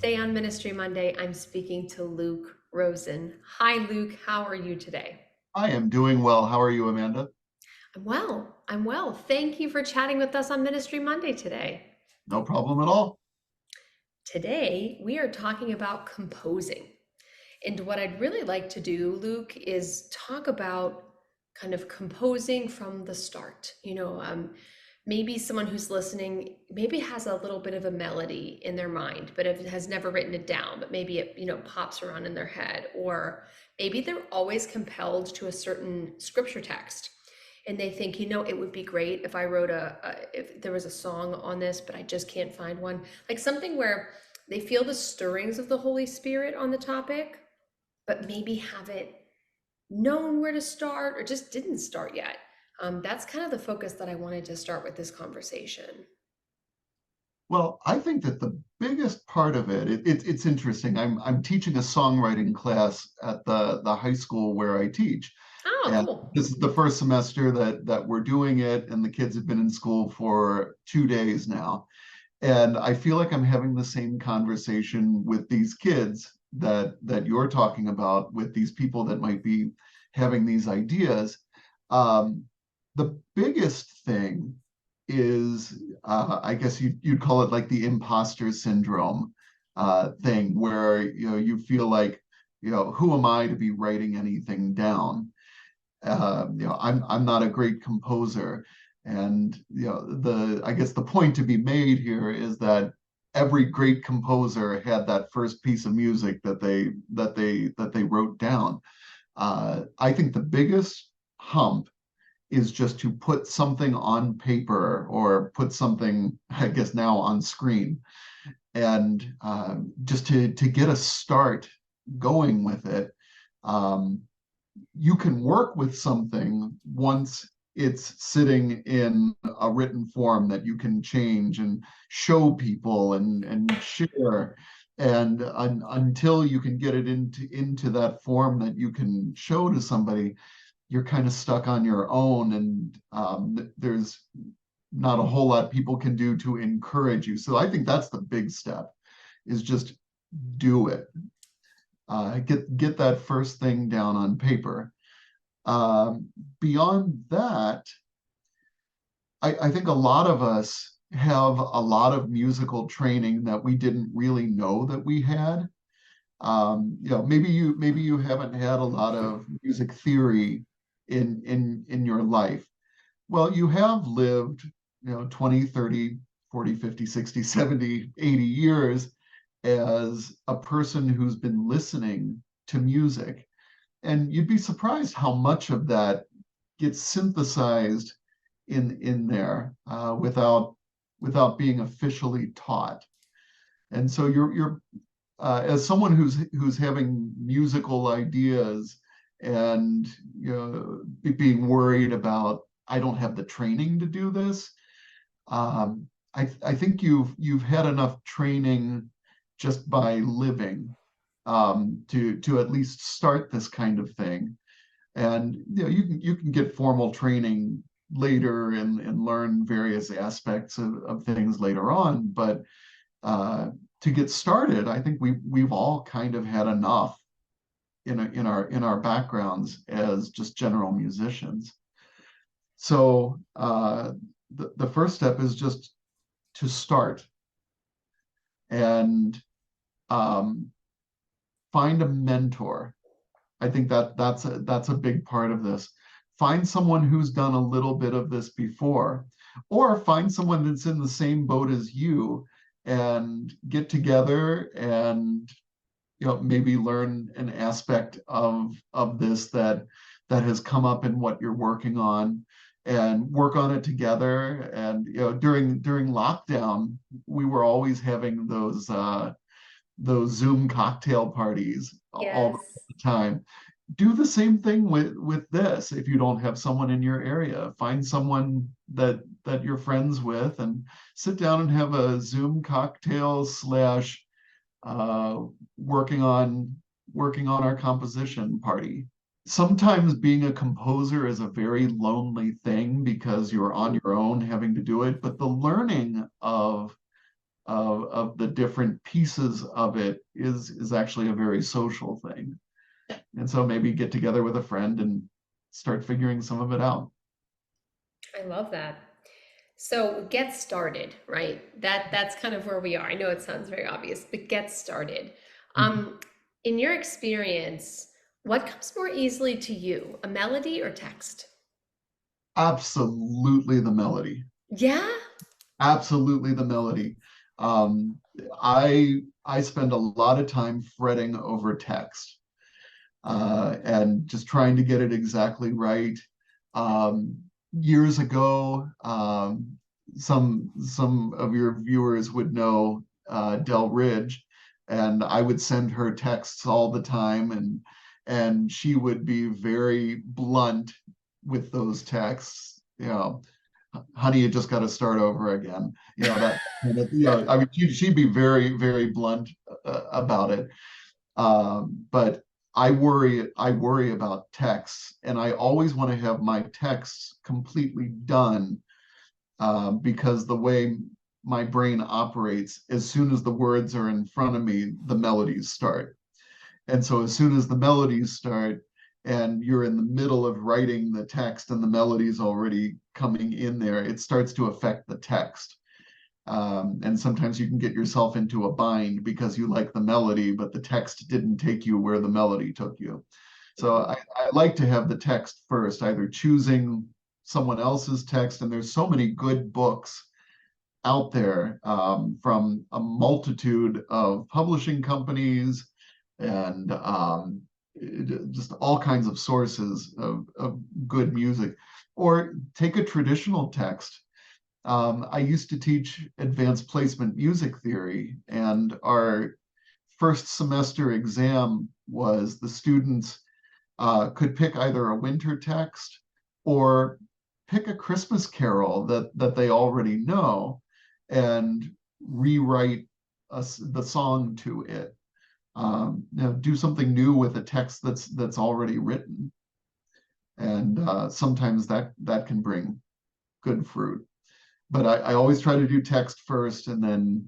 Today on Ministry Monday, I'm speaking to Luke Rosen. Hi, Luke. How are you today? I am doing well. How are you, Amanda? I'm well. I'm well. Thank you for chatting with us on Ministry Monday today. No problem at all. Today, we are talking about composing. And what I'd really like to do, Luke, is talk about kind of composing from the start. Maybe someone who's listening maybe has a little bit of a melody in their mind, but it has never written it down, but maybe it, pops around in their head, or maybe they're always compelled to a certain scripture text. And they think, it would be great if I wrote if there was a song on this, but I just can't find one. Like something where they feel the stirrings of the Holy Spirit on the topic, but maybe haven't known where to start or just didn't start yet. That's kind of the focus that I wanted to start with this conversation. Well, I think that the biggest part of it's interesting. I'm teaching a songwriting class at the high school where I teach. Oh, And cool. this is the first semester that we're doing it, and the kids have been in school for 2 days now. And I feel like I'm having the same conversation with these kids that you're talking about, with these people that might be having these ideas. Um, the biggest thing is, I guess you'd call it like the imposter syndrome thing, where you feel like, who am I to be writing anything down? I'm not a great composer. And the I guess the point to be made here is that every great composer had that first piece of music that they wrote down. I think the biggest hump is just to put something on paper, or put something, I guess now, on screen, and just to get a start going with it. Um, you can work with something once it's sitting in a written form that you can change and show people and share. And until you can get it into that form that you can show to somebody, you're kind of stuck on your own, and there's not a whole lot people can do to encourage you. So I think that's the big step, is just do it. Get that first thing down on paper. Beyond that, I think a lot of us have a lot of musical training that we didn't really know that we had. Maybe you haven't had a lot of music theory in your life. Well, you have lived, 20, 30, 40, 50, 60, 70, 80 years as a person who's been listening to music. And you'd be surprised how much of that gets synthesized in there, without being officially taught. And so you're as someone who's having musical ideas, and being worried about, I don't have the training to do this. I think you've had enough training just by living, to at least start this kind of thing. And you can get formal training later, and learn various aspects of things later on. But to get started, I think we've all kind of had enough in our backgrounds as just general musicians. So the first step is just to start, and um, find a mentor. I think that's a big part of this. Find someone who's done a little bit of this before, or find someone that's in the same boat as you, and get together, and maybe learn an aspect of this that has come up in what you're working on, and work on it together. And during lockdown, we were always having those Zoom cocktail parties all Yes. the time. Do the same thing with this. If you don't have someone in your area, find someone that you're friends with, and sit down and have a Zoom cocktail slash uh, working on our composition party. Sometimes being a composer is a very lonely thing, because you're on your own having to do it. But the learning of the different pieces of it is actually a very social thing. And so maybe get together with a friend and start figuring some of it out. I love that. So get started, right? That's kind of where we are. I know it sounds very obvious, but get started. Um, in your experience, what comes more easily to you, a melody or text? Absolutely the melody. Yeah, Absolutely the melody. Um, I spend a lot of time fretting over text, and just trying to get it exactly right. Um, Years ago, some of your viewers would know Del Ridge, and I would send her texts all the time, and she would be very blunt with those texts. Honey, you just got to start over again. I mean, she'd be very, very blunt about it. But I worry about texts, and I always want to have my texts completely done, because the way my brain operates, as soon as the words are in front of me, the melodies start. And so as soon as the melodies start, and you're in the middle of writing the text and the melody's already coming in there, it starts to affect the text. And sometimes you can get yourself into a bind because you like the melody, but the text didn't take you where the melody took you. So I like to have the text first, either choosing someone else's text, and there's so many good books out there, from a multitude of publishing companies, and just all kinds of sources of good music. Or take a traditional text. I used to teach advanced placement music theory, and our first semester exam was the students could pick either a winter text or pick a Christmas carol that they already know and rewrite the song to it. Do something new with a text that's already written, and sometimes that can bring good fruit. But I always try to do text first and then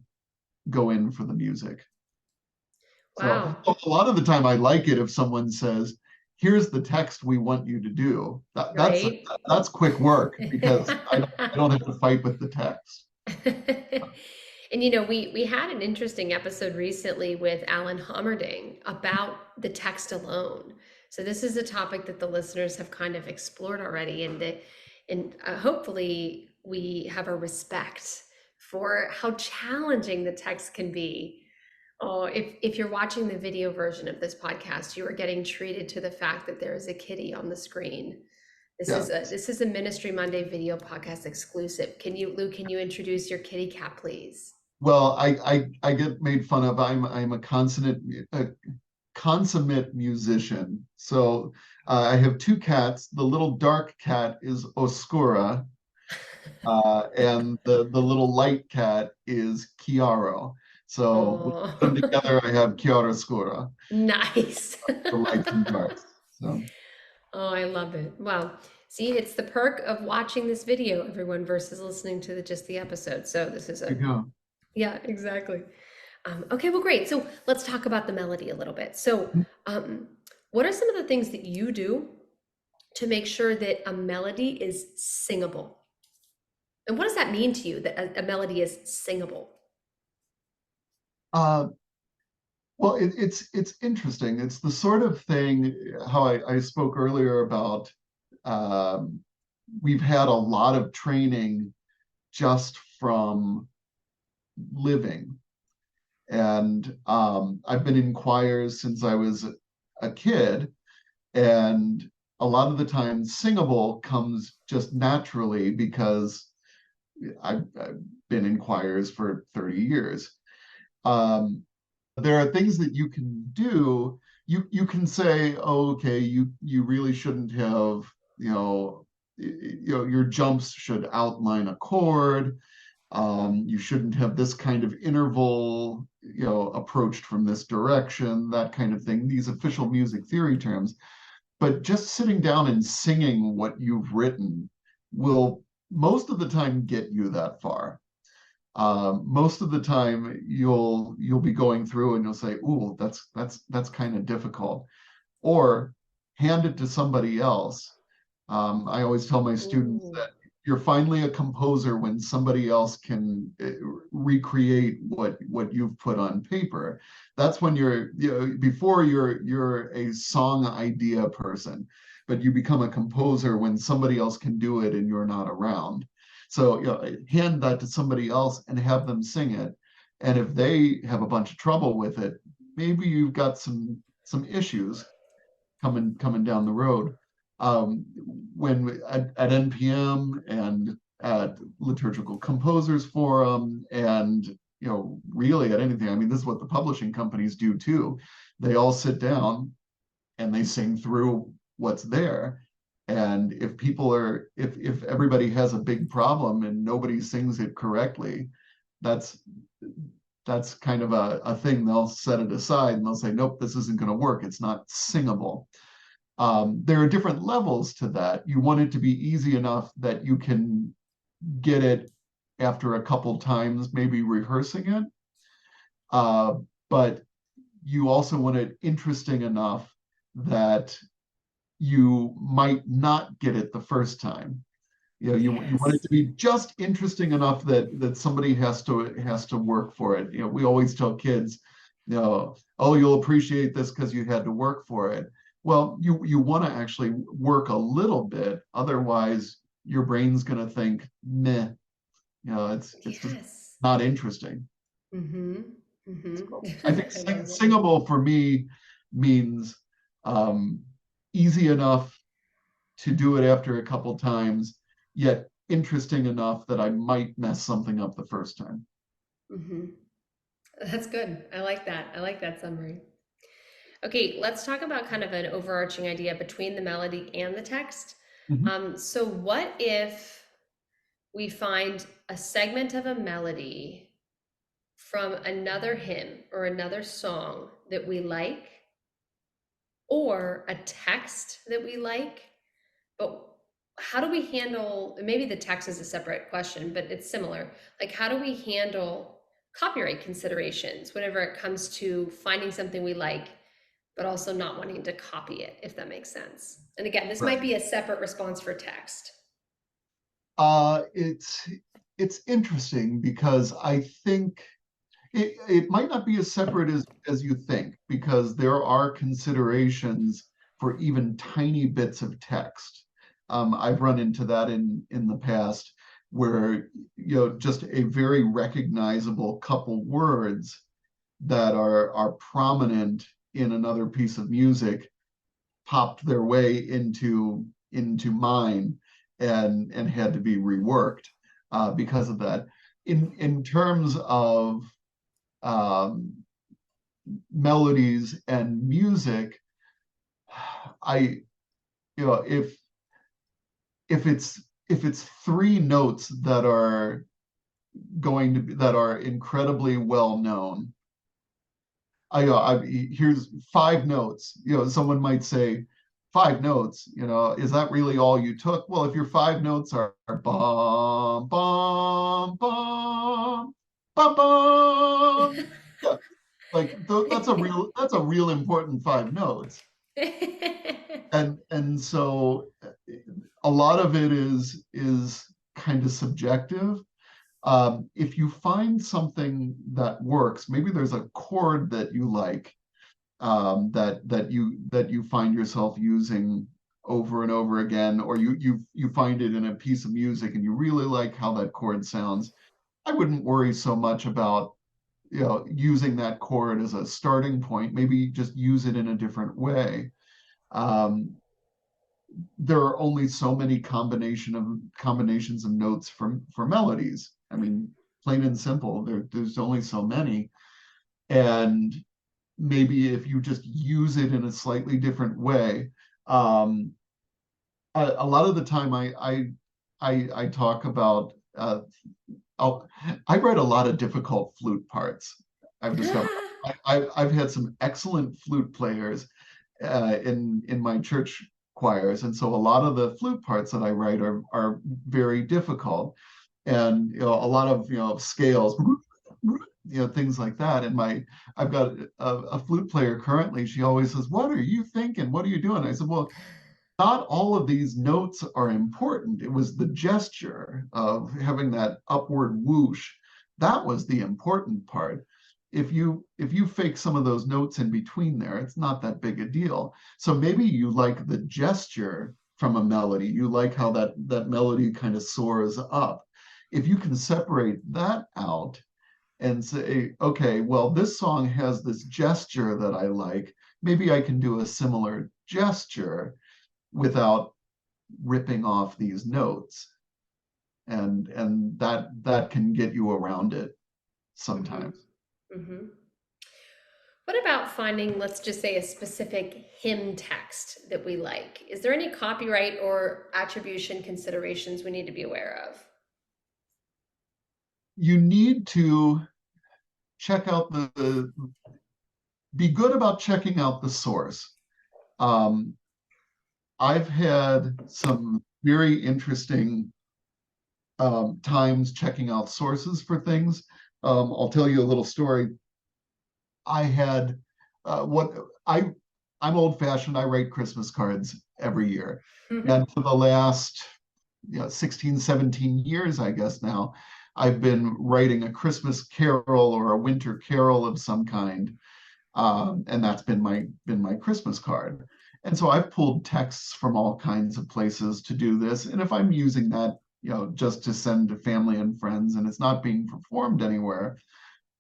go in for the music. So wow, a lot of the time I like it if someone says, here's the text we want you to do. right? That's quick work because I don't have to fight with the text. And we had an interesting episode recently with Alan Hommerding about the text alone. So this is a topic that the listeners have kind of explored already, and hopefully we have a respect for how challenging the text can be. Oh, if you're watching the video version of this podcast, you are getting treated to the fact that there is a kitty on the screen. This Yeah. is a Ministry Monday video podcast exclusive. Luke, can you introduce your kitty cat, please? Well, I get made fun of. I'm a consummate musician. So I have two cats. The little dark cat is Oscura, and the little light cat is Chiaro. So when I put them Oh, together, I have Chiaroscura, nice. the lights and darks. So Oh, I love it. Wow. See, it's the perk of watching this video, everyone, versus listening to just the episode. So this is there a, you go. yeah, exactly. Okay, well, great. So let's talk about the melody a little bit. So, um, what are some of the things that you do to make sure that a melody is singable? And what does that mean to you that a melody is singable? Uh, well, it's interesting. It's the sort of thing, how I spoke earlier about. Um, we've had a lot of training just from living. And I've been in choirs since I was a kid, and a lot of the time, singable comes just naturally because I've been in choirs for 30 years. There are things that you can do. You can say, oh, okay, you really shouldn't have, your jumps should outline a chord. You shouldn't have this kind of interval, approached from this direction, that kind of thing, these official music theory terms. But just sitting down and singing what you've written will most of the time get you that far. Most of the time you'll be going through and you'll say, "Ooh, that's kind of difficult," or hand it to somebody else. I always tell my students Ooh. that you're finally a composer when somebody else can recreate what you've put on paper. That's when before you're a song idea person, but you become a composer when somebody else can do it and you're not around. So, hand that to somebody else and have them sing it. And if they have a bunch of trouble with it, maybe you've got some issues coming down the road. Um, when at NPM and at Liturgical Composers Forum, and really at anything. I mean, this is what the publishing companies do too. They all sit down and they sing through what's there. And if everybody has a big problem and nobody sings it correctly, that's that's kind of a thing. They'll set it aside and they'll say, nope, this isn't going to work. It's not singable. There are different levels to that. You want it to be easy enough that you can get it after a couple times, maybe rehearsing it. Uh, but you also want it interesting enough that you might not get it the first time. You want it Yes. to be just interesting enough that somebody has to work for it. We always tell kids, oh, you'll appreciate this because you had to work for it. Well, you want to actually work a little bit, otherwise your brain's going to think, meh, it's just Yes. not interesting. Mm-hmm. So Mm-hmm. I think I love it. singable for me means um, easy enough to do it after a couple times, yet interesting enough that I might mess something up the first time. Mm-hmm. That's good. I like that. I like that summary. Okay, let's talk about kind of an overarching idea between the melody and the text. Mhm. So, what if we find a segment of a melody from another hymn or another song that we like, or a text that we like, but how do we handle, maybe the text is a separate question, but it's similar. Like, how do we handle copyright considerations whenever it comes to finding something we like, but also not wanting to copy it, if that makes sense? And again, this might Right. be a separate response for text. It's interesting because I think it might not be as separate as you think, because there are considerations for even tiny bits of text. I've run into that in the past where just a very recognizable couple words that are prominent in another piece of music popped their way into mine and had to be reworked because of that. In terms of um, melodies and music, I you know if it's three notes that are incredibly well known. Here's five notes. Someone might say, five notes. Is that really all you took? Well, if your five notes are bum bum bum bum bum, yeah, like that's a real important five notes. And so a lot of it is kind of subjective. If you find something that works, maybe there's a chord that you like, that you find yourself using over and over again, or you find it in a piece of music and you really like how that chord sounds. I wouldn't worry so much about using that chord as a starting point. Maybe just use it in a different way. Um, there are only so many combinations of notes for melodies. I mean, plain and simple. There's only so many, and maybe if you just use it in a slightly different way. Um, a lot of the time, I talk about. I'll, I write a lot of difficult flute parts. I've discovered. I've had some excellent flute players in my church choirs, and so a lot of the flute parts that I write are very difficult. and a lot of scales, things like that. And I've got a flute player currently. She always says, "What are you thinking? What are you doing?" I said, "Well, not all of these notes are important. It was the gesture of having that upward whoosh. That was the important part. If you fake some of those notes in between there, it's not that big a deal. So maybe you like the gesture from a melody. You like how that melody kind of soars up. If you can separate that out and say, okay, well, this song has this gesture that I like. Maybe I can do a similar gesture without ripping off these notes, and that can get you around it Mm-hmm. sometimes. Mm-hmm. What about finding, let's just say, a specific hymn text that we like? Is there any copyright or attribution considerations we need to be aware of? You need to check out be good about checking out the source. um, I've had some very interesting times checking out sources for things. I'll tell you a little story. I had what I'm old fashioned. I write Christmas cards every year. And for the last 16, 17 years, I guess now, I've been writing a Christmas carol or a winter carol of some kind. And that's been my Christmas card. And so I've pulled texts from all kinds of places to do this. And if I'm using that, just to send to family and friends, and it's not being performed anywhere,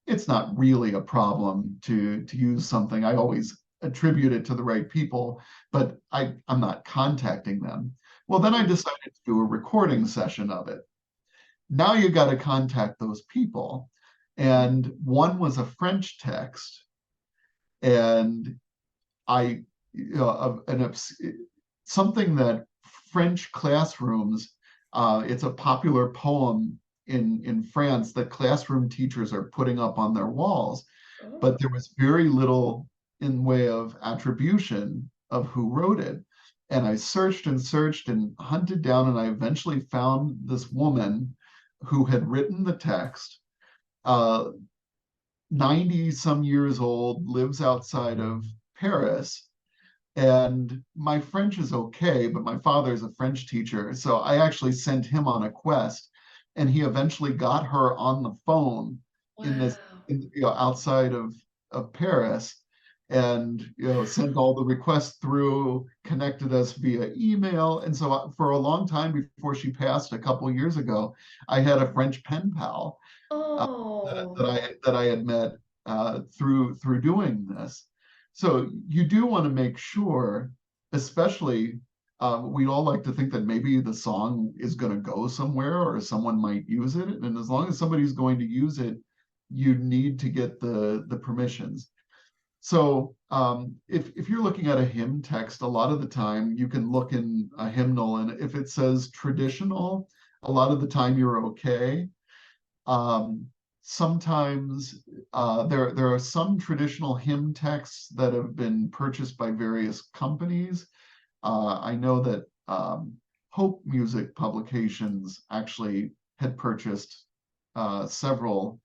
it's not really a problem to use something. I always attribute it to the right people, but I'm not contacting them. Well, then I decided to do a recording session of it. Now you got to contact those people. And one was a French text, and I, something that French classrooms, it's a popular poem in France that classroom teachers are putting up on their walls, Oh. but there was very little in way of attribution of who wrote it. And I searched and searched and hunted down, and I eventually found this woman who had written the text, uh, 90 some years old, lives outside of Paris. And my French is okay, but my father's a French teacher. So I actually sent him on a quest, and he eventually got her on the phone in this, Wow. outside of Paris, and sent all the requests through, connected us via email. And so for a long time before she passed a couple years ago, I had a French pen pal, uh, that Oh. I had met through doing this. So you do want to make sure, especially, we all like to think that maybe the song is going to go somewhere or someone might use it, and as long as somebody's going to use it, you need to get the permissions. So if you're looking at a hymn text, a lot of the time you can look in a hymnal, and if it says traditional, a lot of the time you're okay. Um, Sometimes there are some traditional hymn texts that have been purchased by various companies. I know that Hope Music Publications actually had purchased several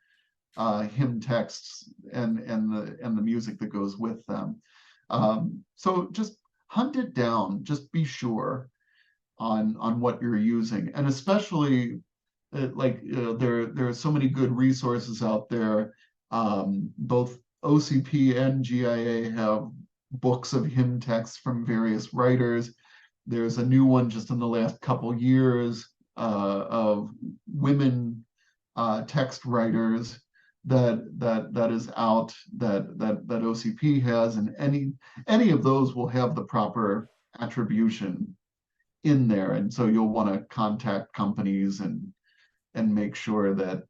hymn texts and the music that goes with them. So just hunt it down. Just be sure on what you're using, and especially there are so many good resources out there. Both OCP and GIA have books of hymn texts from various writers. There's a new one just in the last couple years of women text writers that is out, that OCP has, and any of those will have the proper attribution in there, and so you'll want to contact companies and make sure that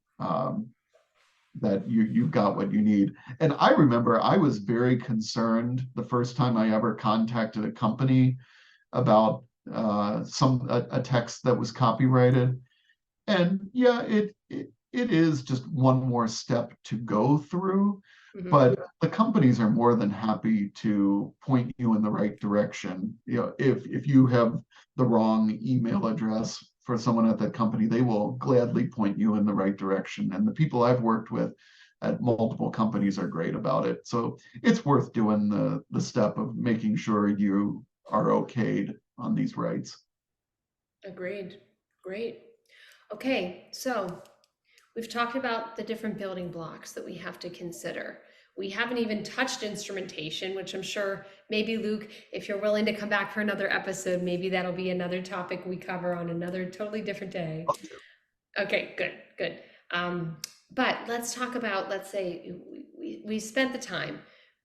you've got what you need. And I remember I was very concerned the first time I ever contacted a company about a text that was copyrighted. And yeah, it is just one more step to go through, Hmm. but the companies are more than happy to point you in the right direction. If you have the wrong email address for someone at that company, they will gladly point you in the right direction. And the people I've worked with at multiple companies are great about it. So it's worth doing the step of making sure you are okayed on these rights. Agreed. Great. Okay, so we've talked about the different building blocks that we have to consider. We haven't even touched instrumentation, which I'm sure maybe Luke, if you're willing to come back for another episode, maybe that'll be another topic we cover on another totally different day. Okay, good, good. Um, but let's talk about, let's say we spent the time.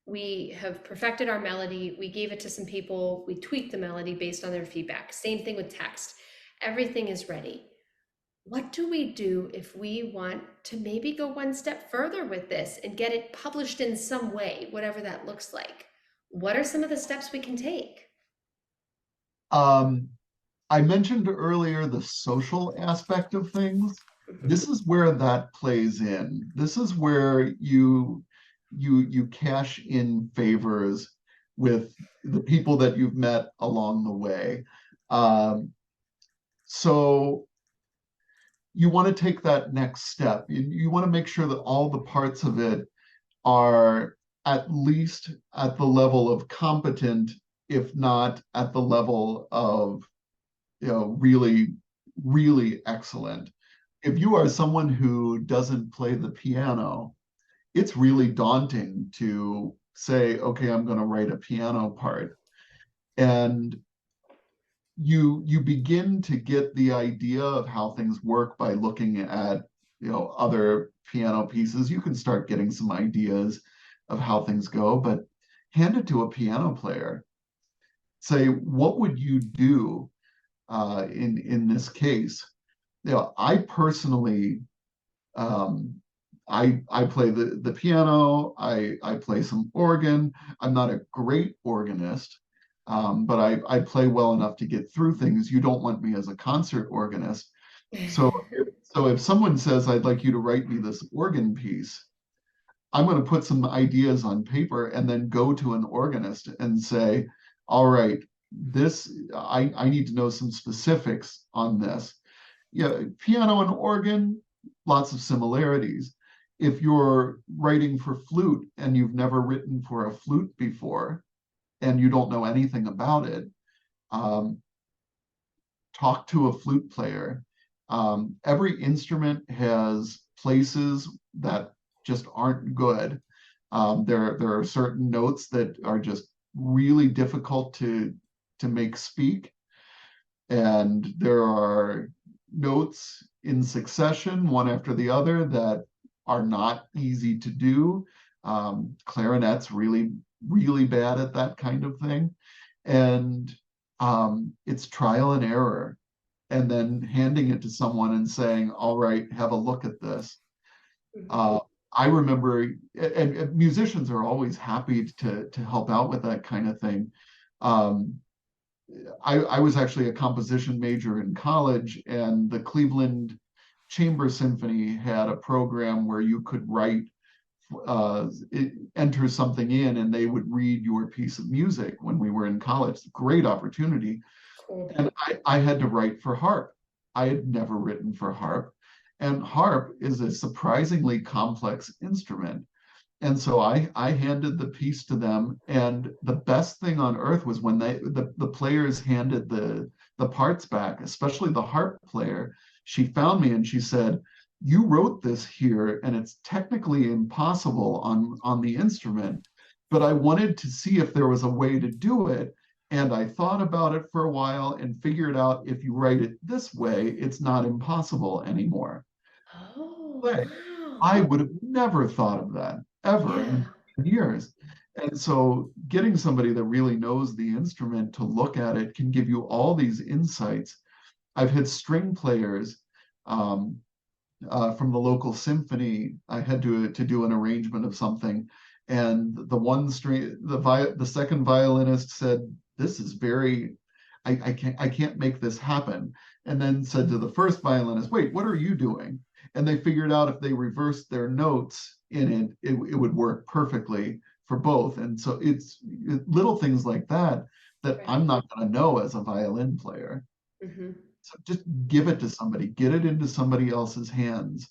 We have perfected our melody. We gave it to some people. We tweaked the melody based on their feedback. Same thing with text. Everything is ready. What do we do if we want to maybe go one step further with this and get it published in some way, whatever that looks like? What are some of the steps we can take? Um, I mentioned earlier the social aspect of things. Mhm. This is where that plays in. This is where you cash in favors with the people that you've met along the way. Um, so you want to take that next step. You want to make sure that all the parts of it are at least at the level of competent, if not at the level of really, really excellent. If you are someone who doesn't play the piano, it's really daunting to say, okay, I'm going to write a piano part. And you begin to get the idea of how things work by looking at other piano pieces. You can start getting some ideas of how things go, but hand it to a piano player. Say, what would you do in this case? I personally, um, I play the piano. I play some organ. I'm not a great organist, but I play well enough to get through things. You don't want me as a concert organist. So if someone says I'd like you to write me this organ piece, I'm going to put some ideas on paper and then go to an organist and say, all right, this I need to know some specifics on this. Yeah, piano and organ, lots of similarities. If you're writing for flute and you've never written for a flute before and you don't know anything about it, um, talk to a flute player. Every instrument has places that just aren't good. There are certain notes that are just really difficult to make speak, and there are notes in succession, one after the other, that are not easy to do. Clarinet's really, really bad at that kind of thing. And it's trial and error. And then handing it to someone and saying, all right, have a look at this. Mhm. Uh, I remember, and musicians are always happy to help out with that kind of thing. Um, I was actually a composition major in college, and the Cleveland Chamber Symphony had a program where you could write, enter something in, and they would read your piece of music when we were in college. Great opportunity. Cool. And I had to write for harp. I had never written for harp. And harp is a surprisingly complex instrument. And so I handed the piece to them, and the best thing on earth was when the players handed the parts back, especially the harp player. She found me and she said, "You wrote this here, and it's technically impossible on the instrument, but I wanted to see if there was a way to do it." And I thought about it for a while and figured out if you write it this way, it's not impossible anymore. Oh, Way. wow. I would have never thought of that ever in a Yeah. million years. And so getting somebody that really knows the instrument to look at it can give you all these insights. I've had string players um, from the local symphony. I had to do an arrangement of something, and the one string, the second violinist said, "This is very, I can't make this happen." And then said to the first violinist, "Wait, what are you doing?" And they figured out if they reversed their notes in it would work perfectly for both. And so it's little things like that that Right. I'm not going to know as a violin player. Hmm. So just give it to somebody, get it into somebody else's hands,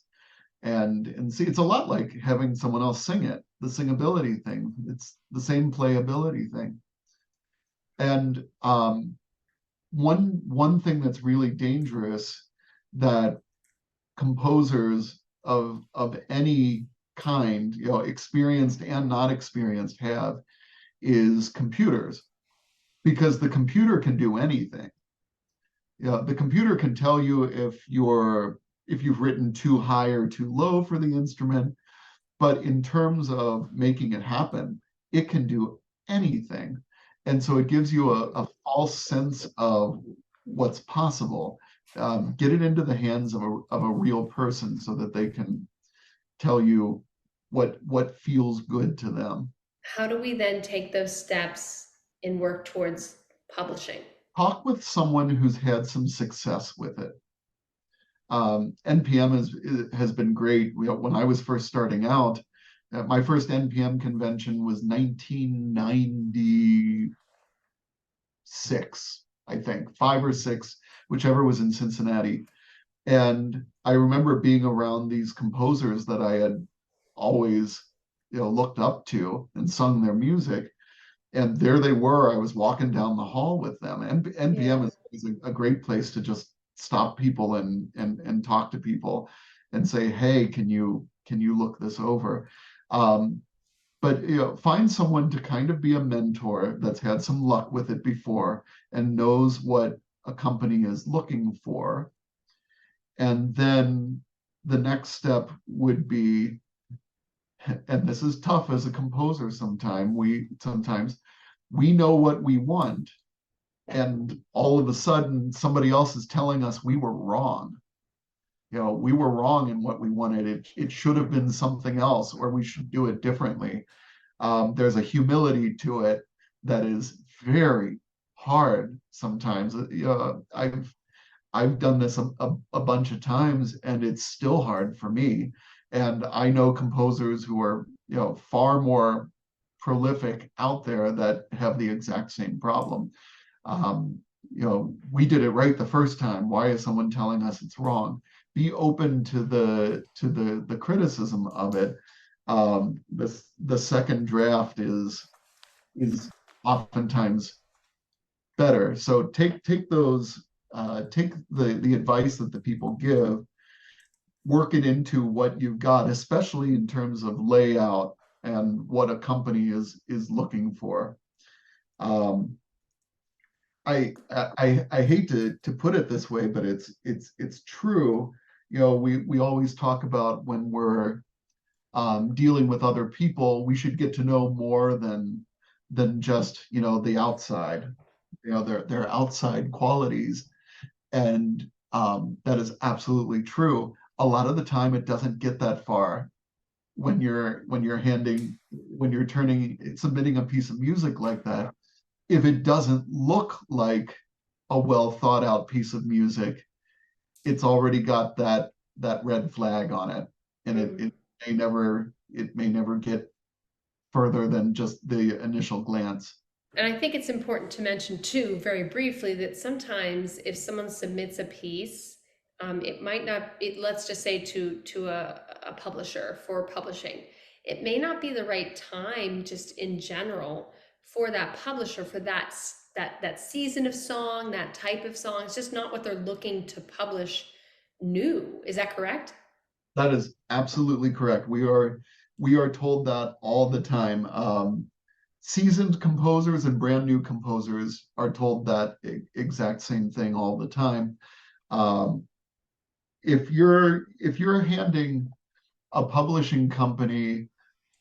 and see. It's a lot like having someone else sing it, the singability thing. It's the same playability thing. And one thing that's really dangerous that composers of any kind, experienced and not experienced, have is computers, because the computer can do anything. The computer can tell you if you've written too high or too low for the instrument, but in terms of making it happen, it can do anything. And so it gives you a false sense of what's possible. Get it into the hands of a real person so that they can tell you what feels good to them. How do we then take those steps and work towards publishing? Talk with someone who's had some success with it. NPM has been great. When I was first starting out, my first NPM convention was 1996, I think, 5 or 6, whichever was in Cincinnati. And I remember being around these composers that I had always, looked up to and sung their music. And there they were. I was walking down the hall with them. And Yeah. NPM is a great place to just stop people and talk to people and say, hey, can you look this over? Um, but find someone to kind of be a mentor that's had some luck with it before and knows what a company is looking for. And then the next step would be, and this is tough as a composer sometimes we know what we want, and all of a sudden somebody else is telling us we were wrong. We were wrong in what we wanted. It should have been something else, or we should do it differently. There's a humility to it that is very hard sometimes. I've done this a bunch of times, and it's still hard for me. And I know composers who are, far more prolific out there that have the exact same problem. We did it right the first time. Why is someone telling us it's wrong? Be open to the criticism of it. The second draft is oftentimes better. So take the advice that the people give, work it into what you've got, especially in terms of layout and what a company is looking for. Um, I hate to put it this way, but it's true. We always talk about when we're dealing with other people, we should get to know more than just the outside, their outside qualities, and that is absolutely true. A lot of the time, it doesn't get that far when you're submitting a piece of music like that. If it doesn't look like a well thought out piece of music, it's already got that red flag on it, and Mm. it may never get further than just the initial glance. And I think it's important to mention too, very briefly, that sometimes if someone submits a piece, it might not, let's just say to a publisher for publishing, it may not be the right time just in general for that publisher for that season of song, that type of song. It's just not what they're looking to publish new. Is that correct? That is absolutely correct. We are told that all the time. Seasoned composers and brand new composers are told that exact same thing all the time. Um, if you're handing a publishing company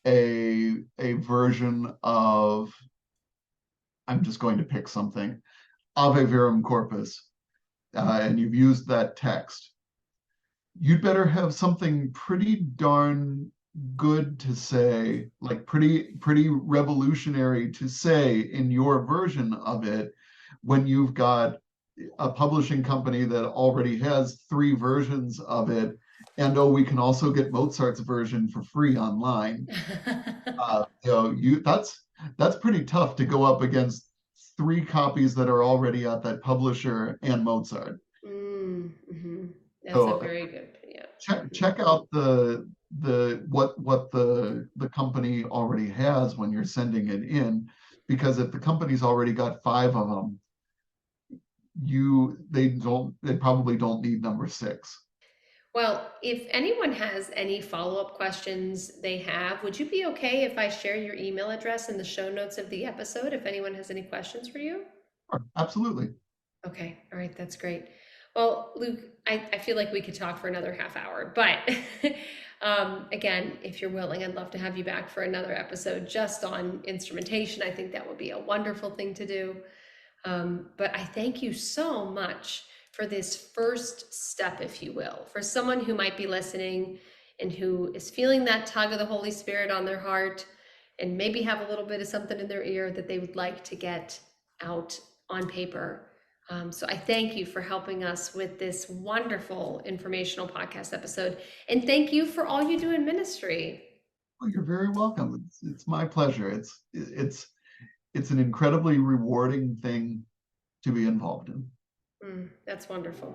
a version of, I'm just going to pick something, Ave Verum Corpus, and you've used that text, you'd better have something pretty darn good to say, like pretty revolutionary to say in your version of it, when you've got a publishing company that already has 3 versions of it, and oh, we can also get Mozart's version for free online. That's pretty tough to go up against 3 copies that are already at that publisher and Mozart. That's a So very good, yeah. check out the what the company already has when you're sending it in, because if the company's already got 5 of them, they probably don't need number 6. Well, if anyone has any follow-up questions they have, would you be okay if I share your email address in the show notes of the episode if anyone has any questions for you? Sure, absolutely. Okay, all right, that's great. Well, Luke, I feel like we could talk for another half hour, but again, if you're willing, I'd love to have you back for another episode just on instrumentation. I think that would be a wonderful thing to do. But I thank you so much for this first step, if you will, for someone who might be listening and who is feeling that tug of the Holy Spirit on their heart and maybe have a little bit of something in their ear that they would like to get out on paper. So I thank you for helping us with this wonderful informational podcast episode. And thank you for all you do in ministry. Well, you're very welcome. It's my pleasure. It's an incredibly rewarding thing to be involved in. That's wonderful.